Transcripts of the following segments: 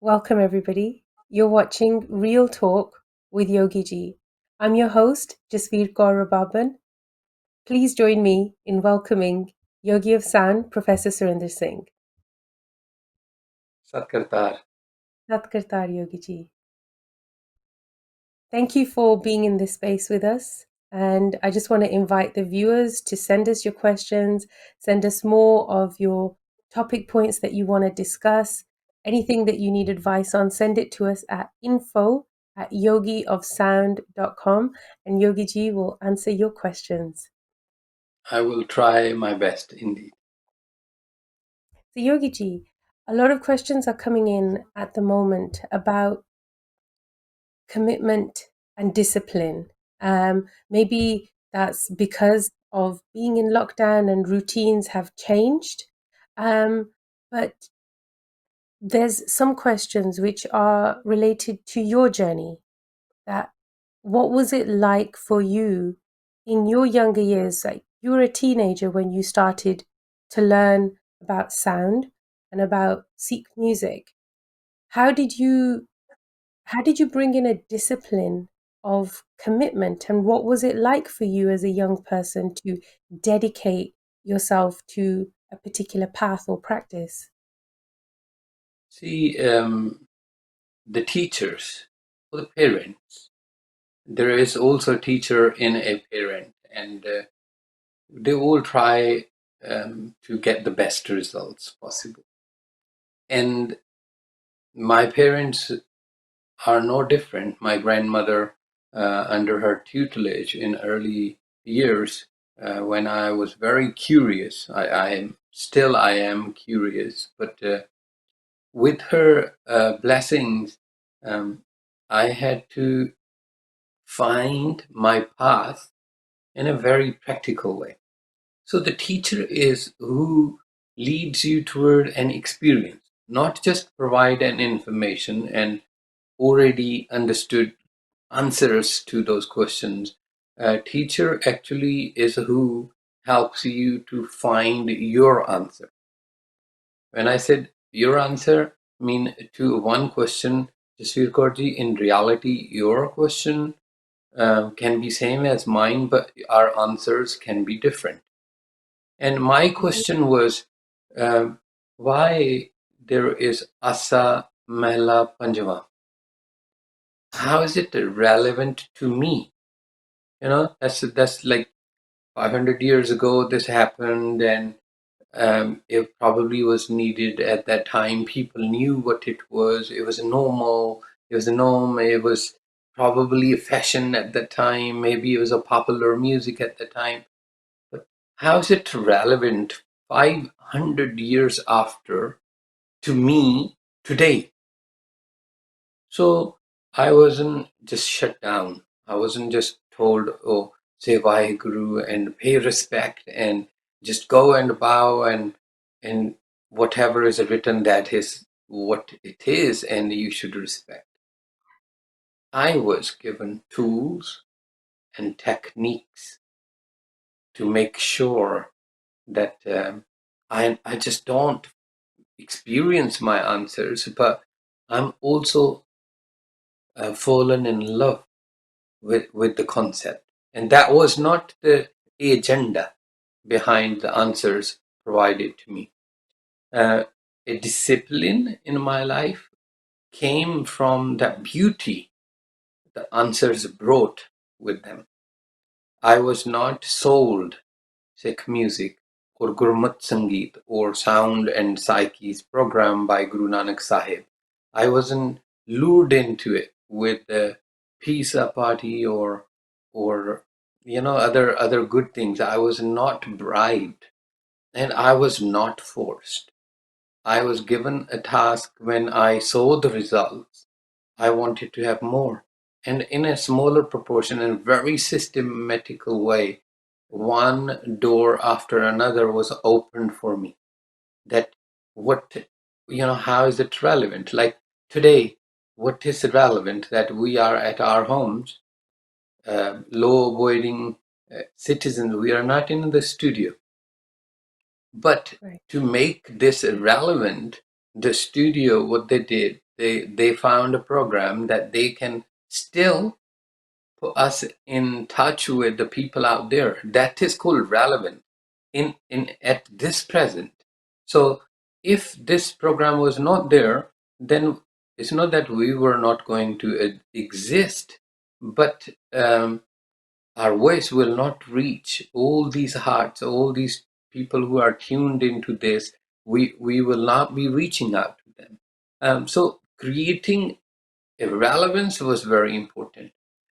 Welcome, everybody. You're watching Real Talk with Yogi Ji. I'm your host, Jasveer Kaur Baban. Please join me in welcoming Yogi of Sound, Professor Surinder Singh. Satkartar. Satkartar Yogi Ji. Thank you for being in this space with us. And I just want to invite the viewers to send us your questions, send us more of your topic points that you want to discuss. Anything that you need advice on, send it to us at info@yogiofsound.com and Yogi Ji will answer your questions. I will try my best indeed. So, Yogi Ji, a lot of questions are coming in at the moment about commitment and discipline. Maybe that's because of being in lockdown and routines have changed. But there's some questions which are related to your journey. That what was it like for you in your younger years? Like you were a teenager when you started to learn about sound and about Sikh music. How did you how did you bring in a discipline of commitment, and what was it like for you as a young person to dedicate yourself to a particular path or practice? See, the teachers or the parents, there is also a teacher in a parent, and they all try to get the best results possible. And my parents are no different. My grandmother, under her tutelage in early years, when I was very curious, I am curious, but with her blessings, I had to find my path in a very practical way. So the teacher is who leads you toward an experience, not just provide an information and already understood answers to those questions. A teacher actually is who helps you to find your answer. When I said your answer, mean to one question, Jasveer Kaurji, in reality, your question can be same as mine, but our answers can be different. And my question was, why there is Asa Mehla Panjava? How is it relevant to me? That's like 500 years ago this happened, and it probably was needed at that time. People knew what it was. It was normal. It was a norm. It was probably a fashion at that time. Maybe it was a popular music at the time. But how is it relevant 500 years after to me today? So I wasn't just shut down. I wasn't just told, oh, say Vaheguru and pay respect and just go and bow and whatever is written, that is what it is, and you should respect. I was given tools and techniques to make sure that I just don't experience my answers, but I'm also fallen in love with the concept. And that was not the agenda behind the answers provided to me. A discipline in my life came from that beauty the answers brought with them. I was not sold Sikh music or Gurmat Sangeet or Sound and Psyche's program by Guru Nanak Sahib. I wasn't lured into it with the pizza party or other good things. I was not bribed and I was not forced. I was given a task. When I saw the results, I wanted to have more. And in a smaller proportion and very systematical way, one door after another was opened for me. That how is it relevant? Like today, what is relevant that we are at our homes, law avoiding citizens, we are not in the studio. But Right. to make this relevant, the studio, what they did, they found a program that they can still put us in touch with the people out there. That is called relevant in at this present. So if this program was not there, then it's not that we were not going to exist, but our voice will not reach all these hearts, all these people who are tuned into this. We will not be reaching out to them. So creating relevance was very important.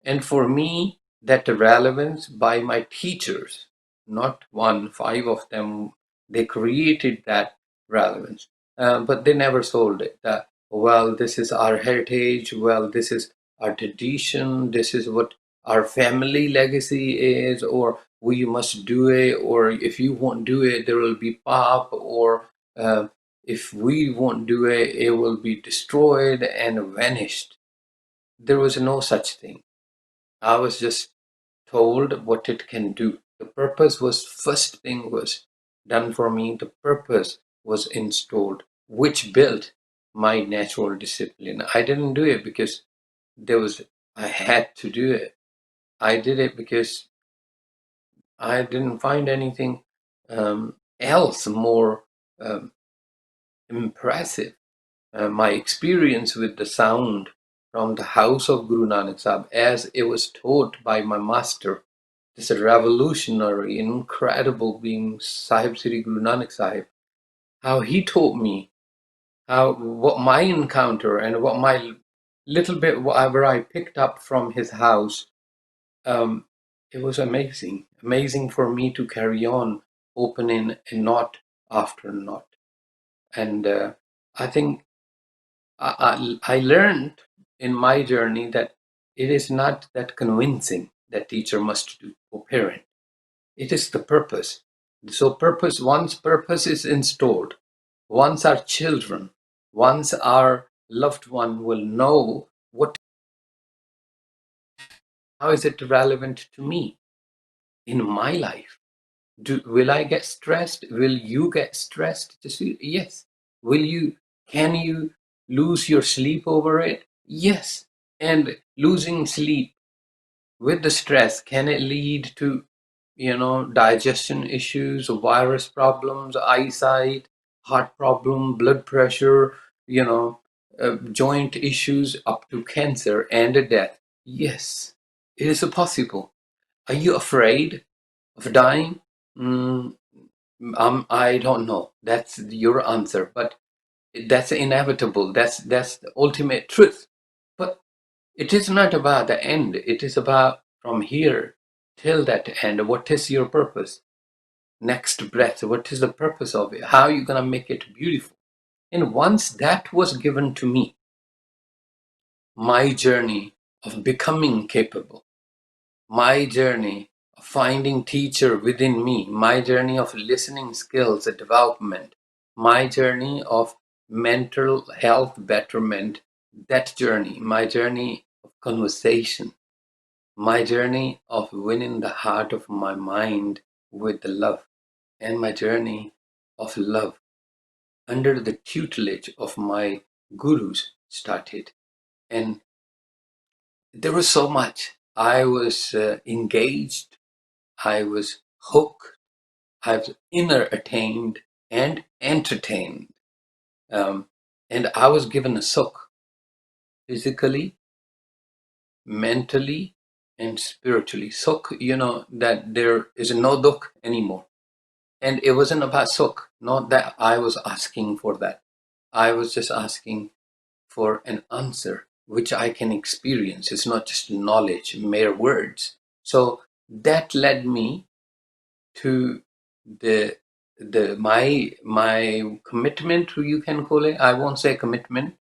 And for me, that relevance by my teachers, not one, five of them, they created that relevance. But they never sold it. That, well, this is our heritage, well, this is our tradition, this is what our family legacy is, or we must do it, or if you won't do it, there will be pop, or if we won't do it, it will be destroyed and vanished. There was no such thing. I was just told what it can do. The purpose was first thing was done for me. The purpose was installed, which built my natural discipline. I didn't do it because there was I had to do it. I did it because I didn't find anything else more um, impressive. My experience with the sound from the house of Guru Nanak Sahib, as it was taught by my master, this revolutionary, incredible being, Sahib Sri Guru Nanak Sahib, how he taught me, how what my encounter and what my little bit whatever I picked up from his house, um, it was amazing, amazing for me to carry on opening a knot after knot, and I think I learned in my journey that it is not that convincing that teacher must do or parent. It is the purpose. So once purpose is installed, once our children, once our loved one will know what, how is it relevant to me in my life? Will I get stressed? Will you get stressed? Yes. Can you lose your sleep over it? Yes. And losing sleep with the stress, can it lead to, digestion issues, virus problems, eyesight, heart problem, blood pressure, joint issues, up to cancer and death? Yes, it is possible. Are you afraid of dying? Mm, I don't know. That's your answer, but that's inevitable. That's the ultimate truth. But it is not about the end. It is about from here till that end. What is your purpose? Next breath. What is the purpose of it? How are you gonna make it beautiful? And once that was given to me, my journey of becoming capable, my journey of finding teacher within me, my journey of listening skills development, my journey of mental health betterment, that journey, my journey of conversation, my journey of winning the heart of my mind with the love, and my journey of love under the tutelage of my gurus started. And there was so much. I was engaged, I was hooked, I was inner attained and entertained. Um, and I was given a soak physically, mentally, and spiritually. Soak, that there is no dukh anymore. And it wasn't about soak, not that I was asking for that. I was just asking for an answer which I can experience. It's not just knowledge, mere words. So that led me to the my commitment, you can call it. I won't say commitment.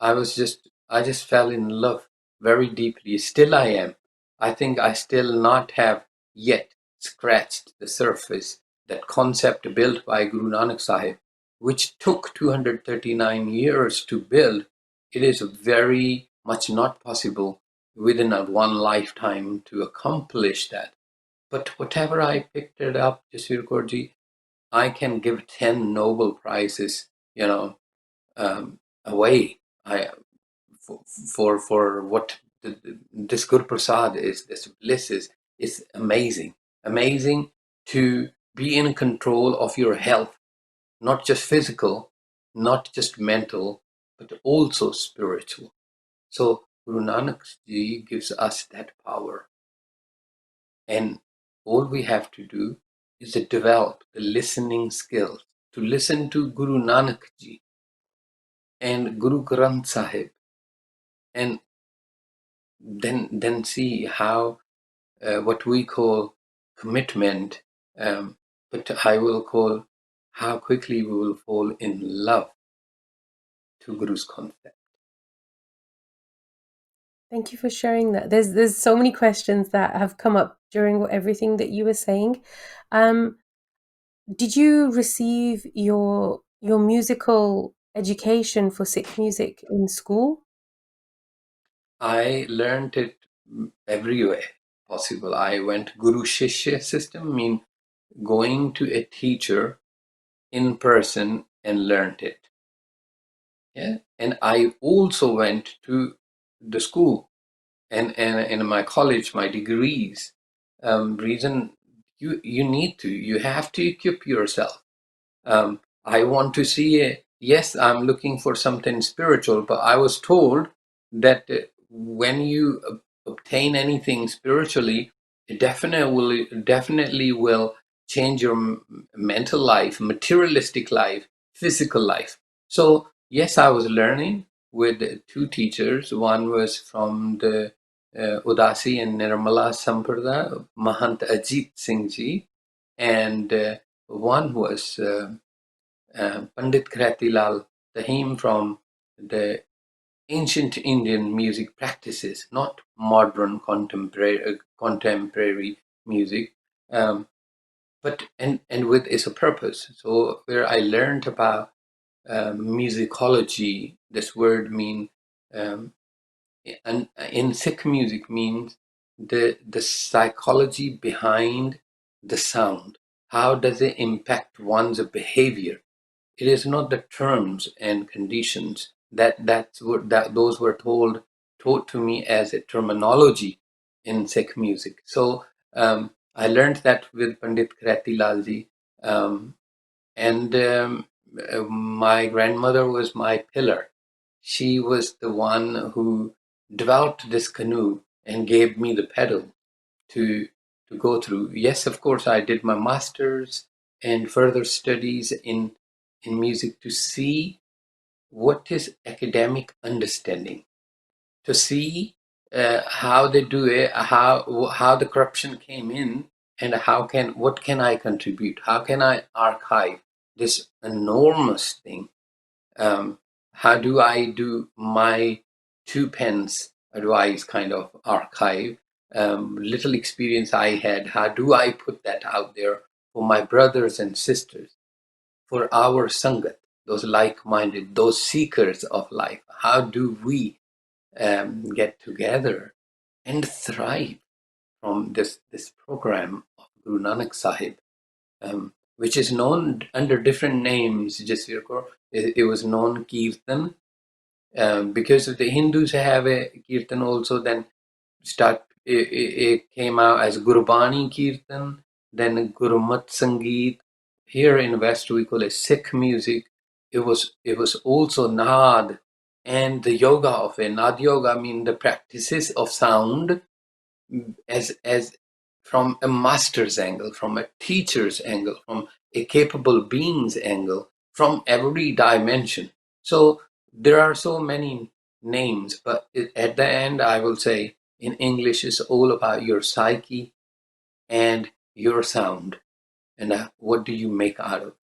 I just fell in love very deeply. Still I am. I think I still not have yet scratched the surface. That concept built by Guru Nanak Sahib, which took 239 years to build, it is very much not possible within a one lifetime to accomplish that. But whatever I picked it up, Jaswir Kaurji, I can give 10 Nobel Prizes, away. I for what this Guru Prasad is, this bliss is amazing. Amazing to be in control of your health, not just physical, not just mental, but also spiritual. So Guru Nanak Ji gives us that power. And all we have to do is to develop the listening skills, to listen to Guru Nanak Ji and Guru Granth Sahib, and then see how what we call commitment, but I will call how quickly we will fall in love to Guru's concept. Thank you for sharing that. There's so many questions that have come up during everything that you were saying. Did you receive your musical education for Sikh music in school? I learned it everywhere possible. I went Guru Shishya system, mean going to a teacher in person and learned it. Yeah, and I also went to the school and in my college, my degrees. Reason you need to, you have to equip yourself. I want to see yes, I'm looking for something spiritual, but I was told that when you obtain anything spiritually, it definitely will change your mental life, materialistic life, physical life. So yes, I was learning with two teachers. One was from the Udasi and Nirmala Sampradaya, Mahant Ajit Singh Ji, and one was Pandit Kratilal Tahim from the ancient Indian music practices, not modern contemporary music, but and with is a purpose. So where I learned about musicology, this word mean um, in Sikh music means the psychology behind the sound. How does it impact one's behavior? It is not the terms and conditions that those were taught to me as a terminology in Sikh music. So I learned that with Pandit Krati Lalji, and my grandmother was my pillar. She was the one who developed this canoe and gave me the pedal to go through. Yes, of course, I did my master's and further studies in music to see what is academic understanding, to see how they do it, how the corruption came in, and what can I contribute? How can I archive this enormous thing? How do I do my two pence advice kind of archive? Little experience I had, how do I put that out there for my brothers and sisters, for our Sangat, those like-minded, those seekers of life? How do we get together and thrive from this program of Guru Nanak Sahib, which is known under different names? It was known Kirtan, because if the Hindus have a Kirtan also, then it came out as Gurbani Kirtan, then Gurmat Sangeet. Here in West we call it Sikh music. It was also Naad, and the yoga of it. Naad yoga mean the practices of sound as from a master's angle, from a teacher's angle, from a capable being's angle, from every dimension. So there are so many names, but at the end, I will say in English, it's all about your psyche and your sound, and what do you make out of